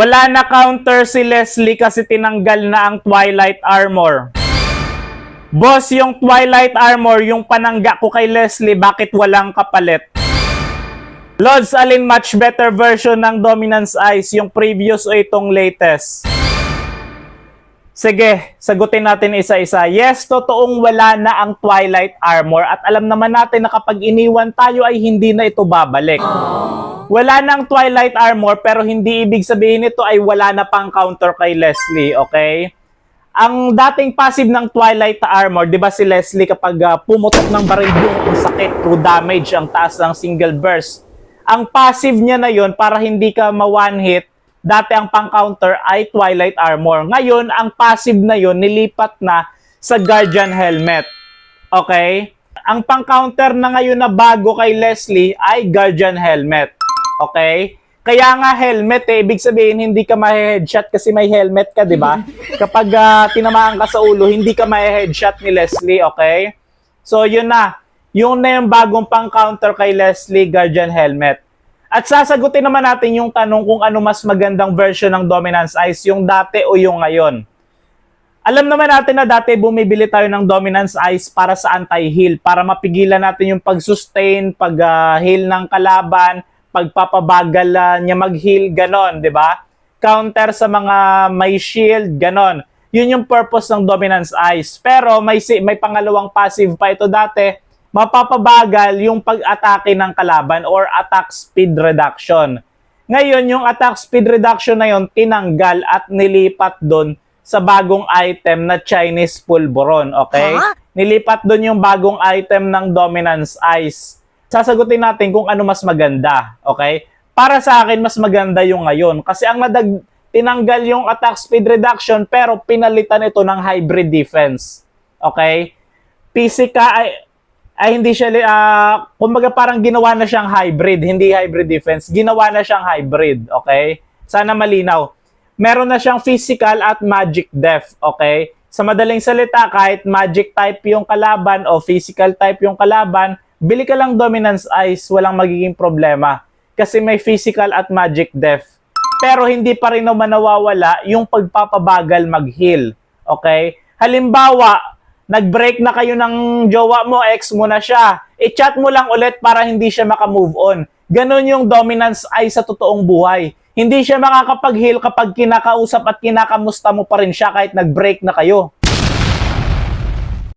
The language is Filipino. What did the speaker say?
Wala na counter si Leslie kasi tinanggal na ang Twilight Armor. Boss, yung Twilight Armor, yung panangga ko kay Leslie, bakit walang kapalit? Lods, alin much better version ng Dominance Ice, yung previous o itong latest? Sige, sagutin natin isa-isa. Yes, totoong wala na ang Twilight Armor at alam naman natin na kapag iniwan tayo ay hindi na ito babalik. Wala na ang Twilight Armor pero hindi ibig sabihin nito ay wala na pang counter kay Leslie, okay? Ang dating passive ng Twilight Armor, di ba si Leslie kapag pumutok ng baril yung sakit through damage, ang taas ng single burst. Ang passive niya na yon para hindi ka ma-one hit, dati ang pang-counter ay Twilight Armor. Ngayon, ang passive na yon nilipat na sa Guardian Helmet. Okay? Ang pang-counter na ngayon na bago kay Leslie ay Guardian Helmet. Okay? Kaya nga helmet ibig sabihin hindi ka ma-headshot kasi may helmet ka, di ba? Kapag tinamaan ka sa ulo, hindi ka ma-headshot ni Leslie, okay? So, yun na. Yung na yung bagong pang-counter kay Leslie, Guardian Helmet. At sasagutin naman natin yung tanong kung ano mas magandang version ng Dominance Ice, yung dati o yung ngayon. Alam naman natin na dati bumibili tayo ng Dominance Ice para sa anti-heal, para mapigilan natin yung pag-sustain, pag-heal ng kalaban, pagpapabagal niya mag-heal, ganon, di ba? Counter sa mga may shield, ganon. Yun yung purpose ng Dominance Ice. Pero may pangalawang passive pa ito dati, mapapabagal yung pag-atake ng kalaban or attack speed reduction. Ngayon, yung attack speed reduction na yun, tinanggal at nilipat doon sa bagong item na Chinese Pulveron, okay? Huh? Nilipat doon yung bagong item ng Dominance Ice. Sasagutin natin kung ano mas maganda, okay? Para sa akin, mas maganda yung ngayon. Kasi ang tinanggal yung attack speed reduction pero pinalitan ito ng hybrid defense, okay? Physical ay hindi siya, kumbaga parang ginawa na siyang hybrid, hindi hybrid defense, ginawa na siyang hybrid, okay? Sana malinaw. Meron na siyang physical at magic def, okay? Sa madaling salita, kahit magic type yung kalaban o physical type yung kalaban, bili ka lang Dominance Ice, walang magiging problema. Kasi may physical at magic def. Pero hindi pa rin naman nawawala yung pagpapabagal mag-heal, okay? Halimbawa, nag-break na kayo ng jowa mo, ex mo na siya. I-chat mo lang ulit para hindi siya maka-move on. Ganon yung Dominance Ice sa totoong buhay. Hindi siya makakapag-heal kapag kinakausap at kinakamusta mo pa rin siya kahit nag-break na kayo.